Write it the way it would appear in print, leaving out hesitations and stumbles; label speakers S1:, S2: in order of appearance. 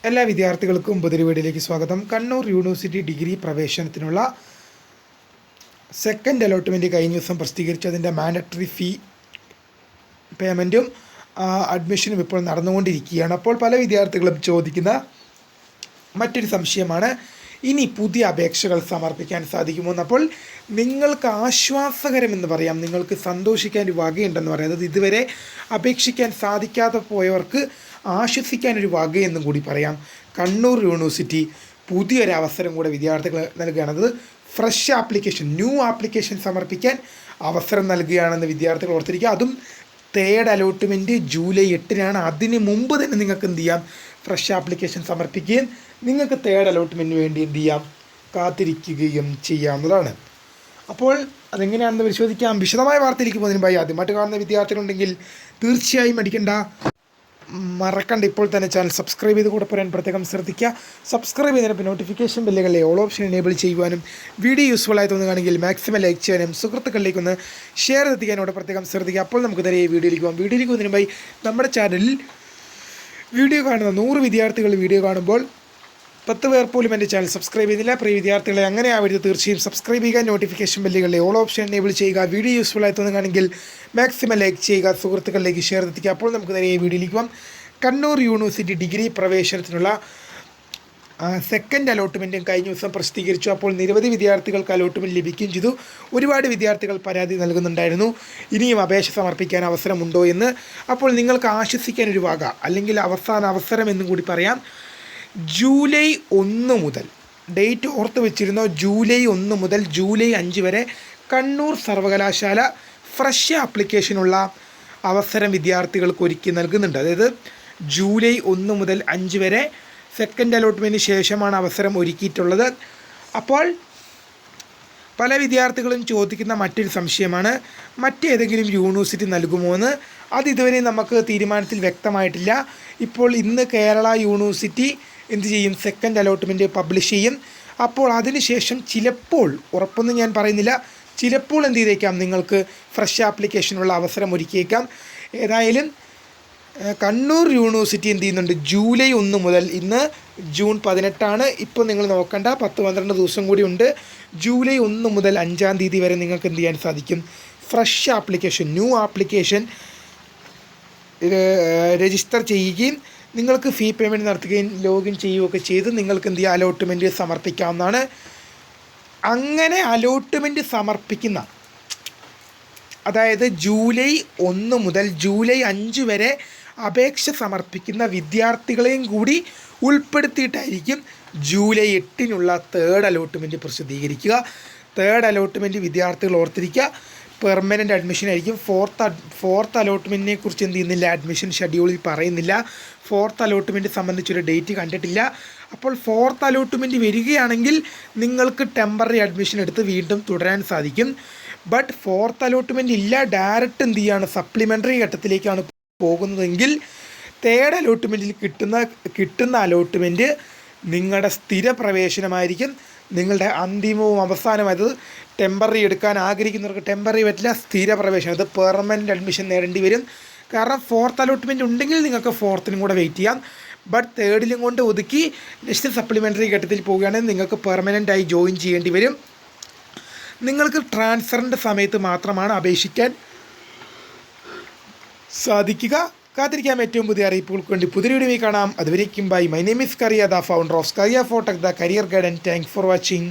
S1: എല്ലാ വിദ്യാർത്ഥികൾക്കും പുതിയ വീഡിയോയിലേക്ക് സ്വാഗതം. കണ്ണൂർ യൂണിവേഴ്സിറ്റി ഡിഗ്രി പ്രവേശനത്തിനുള്ള സെക്കൻഡ് അലോട്ട്മെൻറ്റ് കഴിഞ്ഞ ദിവസം പ്രസിദ്ധീകരിച്ചു. അതിൻ്റെ മാൻഡറ്ററി ഫീ പേയ്മെൻറ്റും അഡ്മിഷനും ഇപ്പോൾ നടന്നുകൊണ്ടിരിക്കുകയാണ്. അപ്പോൾ പല വിദ്യാർത്ഥികളും ചോദിക്കുന്ന മറ്റൊരു സംശയമാണ്, ഇനി പുതിയ അപേക്ഷകൾ സമർപ്പിക്കാൻ സാധിക്കുമോ എന്ന്. അപ്പോൾ നിങ്ങൾക്ക് ആശ്വാസകരമെന്ന് പറയാം, നിങ്ങൾക്ക് സന്തോഷിക്കാൻ ഒരു വകയുണ്ടെന്ന് പറയാം. അതായത് ഇതുവരെ അപേക്ഷിക്കാൻ സാധിക്കാതെ പോയവർക്ക് ആശ്വസിക്കാനൊരു വകയെന്നും കൂടി പറയാം. കണ്ണൂർ യൂണിവേഴ്സിറ്റി പുതിയൊരു അവസരം കൂടെ വിദ്യാർത്ഥികൾ നൽകുകയാണ്. അത് ഫ്രഷ് ആപ്ലിക്കേഷൻ, ന്യൂ ആപ്ലിക്കേഷൻ സമർപ്പിക്കാൻ അവസരം നൽകുകയാണെന്ന് വിദ്യാർത്ഥികൾ ഓർത്തിരിക്കുക. അതും തേർഡ് അലോട്ട്മെൻറ്റ് ജൂലൈ 8-നാണ്. അതിന് മുമ്പ് തന്നെ നിങ്ങൾക്ക് എന്ത് ചെയ്യാം, ഫ്രഷ് ആപ്ലിക്കേഷൻ സമർപ്പിക്കുകയും നിങ്ങൾക്ക് തേർഡ് അലോട്ട്മെൻറ്റിന് വേണ്ടി എന്ത് ചെയ്യാം, കാത്തിരിക്കുകയും ചെയ്യാവുന്നതാണ്. അപ്പോൾ അതെങ്ങനെയാണെന്ന് പരിശോധിക്കാം. വിശദമായ വാർത്തയിലേക്ക് പോകുന്നതിന് മുമ്പായി ആദ്യമായിട്ട് കാണുന്ന വിദ്യാർത്ഥികളുണ്ടെങ്കിൽ തീർച്ചയായും മറക്കണ്ട ഇപ്പോൾ തന്നെ ചാനൽ സബ്സ്ക്രൈബ് ചെയ്ത് കൂടെ പറയാൻ പ്രത്യേകം ശ്രദ്ധിക്കുക. സബ്സ്ക്രൈബ് ചെയ്തതിനൊപ്പം നോട്ടിഫിക്കേഷൻ ബെല്ലുകളിലെ ഓൾ ഓപ്ഷൻ എനേബിൾ ചെയ്യുവാനും വീഡിയോ യൂസ്ഫുൾ ആയി തോന്നുകയാണെങ്കിൽ മാക്സിമം ലൈക്ക് ചെയ്യാനും സുഹൃത്തുക്കളിലേക്കൊന്ന് ഷെയർ എത്തിക്കാനോട് പ്രത്യേകം ശ്രദ്ധിക്കുക. അപ്പോൾ നമുക്ക് നേരെ വീഡിയോയിലേക്ക് പോകാം. വീഡിയോയിലേക്ക് പോകുന്നതിന് മുമ്പായി നമ്മുടെ ചാനലിൽ വീഡിയോ കാണുന്ന 100 വിദ്യാർത്ഥികൾ വീഡിയോ കാണുമ്പോൾ 10 പേർ പോലും എൻ്റെ ചാനൽ സബ്സ്ക്രൈബ് ചെയ്യുന്നില്ല. പ്രിയ വിദ്യാർത്ഥികളെ, അങ്ങനെ ആവരുത്. തീർച്ചയായും സബ്സ്ക്രൈബ് ചെയ്യുക, നോട്ടിഫിക്കേഷൻ ബെല്ലുകളിലെ ഓൾ ഓപ്ഷൻ എനേബിൾ ചെയ്യുക. വീഡിയോ യൂസ്ഫുൾ ആയി തോന്നുകയാണെങ്കിൽ മാക്സിമം ലൈക്ക് ചെയ്യുക, സുഹൃത്തുക്കളിലേക്ക് ഷെയർ എത്തിക്കുക. അപ്പോൾ നമുക്ക് നേരെ വീഡിയോയിലേക്ക് പോകാം. കണ്ണൂർ യൂണിവേഴ്സിറ്റി ഡിഗ്രി പ്രവേശനത്തിനുള്ള സെക്കൻഡ് അലോട്ട്മെൻറ്റും കഴിഞ്ഞ ദിവസം പ്രസിദ്ധീകരിച്ചു. അപ്പോൾ നിരവധി വിദ്യാർത്ഥികൾക്ക് അലോട്ട്മെൻറ്റ് ലഭിക്കുകയും ചെയ്തു. ഒരുപാട് വിദ്യാർത്ഥികൾ പരാതി നൽകുന്നുണ്ടായിരുന്നു, ഇനിയും അപേക്ഷ സമർപ്പിക്കാൻ അവസരമുണ്ടോ എന്ന്. അപ്പോൾ നിങ്ങൾക്ക് ആശ്വസിക്കാനൊരു വക, അല്ലെങ്കിൽ അവസാന അവസരം എന്നും കൂടി പറയാം. ജൂലൈ 1 മുതൽ, ഡേറ്റ് ഓർത്ത് വെച്ചിരുന്നോ, ജൂലൈ 1 മുതൽ ജൂലൈ 5 വരെ കണ്ണൂർ സർവകലാശാല ഫ്രഷ് ആപ്ലിക്കേഷനുള്ള അവസരം വിദ്യാർത്ഥികൾക്ക് ഒരുക്കി നൽകുന്നുണ്ട്. അതായത് ജൂലൈ 1 മുതൽ 5 വരെ സെക്കൻഡ് അലോട്ട്മെൻറ്റിന് ശേഷമാണ് അവസരം ഒരുക്കിയിട്ടുള്ളത്. അപ്പോൾ പല വിദ്യാർത്ഥികളും ചോദിക്കുന്ന മറ്റൊരു സംശയമാണ്, മറ്റേതെങ്കിലും യൂണിവേഴ്സിറ്റി നൽകുമോ എന്ന്. അതിതുവരെ നമുക്ക് തീരുമാനത്തിൽ വ്യക്തമായിട്ടില്ല. ഇപ്പോൾ ഇന്ന് കേരള യൂണിവേഴ്സിറ്റി എന്ത് ചെയ്യും, സെക്കൻഡ് അലോട്ട്മെൻറ്റ് പബ്ലിഷ് ചെയ്യും. അപ്പോൾ അതിനുശേഷം ചിലപ്പോൾ, ഉറപ്പൊന്നും ഞാൻ പറയുന്നില്ല, ചിലപ്പോൾ എന്ത് ചെയ്തേക്കാം, നിങ്ങൾക്ക് ഫ്രഷ് ആപ്ലിക്കേഷനുള്ള അവസരം ഒരുക്കിയേക്കാം. ഏതായാലും കണ്ണൂർ യൂണിവേഴ്സിറ്റി എന്ത് ചെയ്യുന്നുണ്ട്, ജൂലൈ 1 മുതൽ, ഇന്ന് ജൂൺ 18ആണ്, ഇപ്പോൾ നിങ്ങൾ നോക്കേണ്ട 10-12 ദിവസം കൂടി ഉണ്ട്. ജൂലൈ 1 മുതൽ 5-ാം തീയതി വരെ നിങ്ങൾക്ക് എന്ത് ചെയ്യാൻ സാധിക്കും, fresh application, new application register ചെയ്യുകയും നിങ്ങൾക്ക് ഫീ പേയ്മെൻറ്റ് നടത്തുകയും ലോഗിൻ ചെയ്യുകയൊക്കെ ചെയ്ത് നിങ്ങൾക്ക് എന്ത് ചെയ്യുക, അലോട്ട്മെൻറ്റ് സമർപ്പിക്കാവുന്നതാണ്. അങ്ങനെ അലോട്ട്മെൻറ്റ് സമർപ്പിക്കുന്ന, അതായത് ജൂലൈ 1 മുതൽ ജൂലൈ 5 വരെ അപേക്ഷ സമർപ്പിക്കുന്ന വിദ്യാർത്ഥികളെയും കൂടി ഉൾപ്പെടുത്തിയിട്ടായിരിക്കും ജൂലൈ 8-നുള്ള തേർഡ് അലോട്ട്മെൻറ്റ് പ്രസിദ്ധീകരിക്കുക. തേർഡ് അലോട്ട്മെൻറ്റ് വിദ്യാർത്ഥികൾ ഓർത്തിരിക്കുക, പെർമനൻ്റ് അഡ്മിഷൻ ആയിരിക്കും. ഫോർത്ത് അലോട്ട്മെൻറ്റിനെ കുറിച്ച് എന്ത് ചെയ്യുന്നില്ല, അഡ്മിഷൻ ഷെഡ്യൂളിൽ പറയുന്നില്ല. ഫോർത്ത് അലോട്ട്മെൻറ്റ് സംബന്ധിച്ചൊരു ഡേറ്റ് കണ്ടിട്ടില്ല. അപ്പോൾ ഫോർത്ത് അലോട്ട്മെൻറ്റ് വരികയാണെങ്കിൽ നിങ്ങൾക്ക് ടെമ്പററി അഡ്മിഷൻ എടുത്ത് വീണ്ടും തുടരാൻ സാധിക്കും. ബട്ട് ഫോർത്ത് അലോട്ട്മെൻറ്റ് ഇല്ല, ഡയറക്റ്റ് എന്ത് ചെയ്യുകയാണ്, സപ്ലിമെൻ്ററി ഘട്ടത്തിലേക്കാണ് പോകുന്നതെങ്കിൽ തേർഡ് അലോട്ട്മെൻറ്റിൽ കിട്ടുന്ന അലോട്ട്മെൻറ്റ് നിങ്ങളുടെ സ്ഥിര പ്രവേശനമായിരിക്കും. നിങ്ങളുടെ അന്തിമവും അവസാനമായത് ടെമ്പററി എടുക്കാൻ ആഗ്രഹിക്കുന്നവർക്ക് ടെമ്പററി പറ്റില്ല, സ്ഥിര പ്രവേശനം, അത് പെർമനൻ്റ് അഡ്മിഷൻ നേടേണ്ടി വരും. കാരണം ഫോർത്ത് അലോട്ട്മെൻറ്റ് ഉണ്ടെങ്കിൽ നിങ്ങൾക്ക് ഫോർത്തിനും കൂടെ വെയിറ്റ് ചെയ്യാം. ബട്ട് തേർഡിലും കൊണ്ട് ഒതുക്കി നെക്സ്റ്റ് സപ്ലിമെൻ്ററി ഘട്ടത്തിൽ പോവുകയാണെങ്കിൽ നിങ്ങൾക്ക് പെർമനൻ്റായി ജോയിൻ ചെയ്യേണ്ടി വരും. നിങ്ങൾക്ക് ട്രാൻസ്ഫറിൻ്റെ സമയത്ത് മാത്രമാണ് അപേക്ഷിക്കാൻ സാധിക്കുക. കാത്തിരിക്കാം ഏറ്റവും പുതിയ അറിയിപ്പുകൾക്ക് വേണ്ടി പുതിയ വീഡിയോ കാണാം. അതുവരേക്കും bye. My name is Kariya, the founder of Kariya Photak, the career guide, and thanks for watching.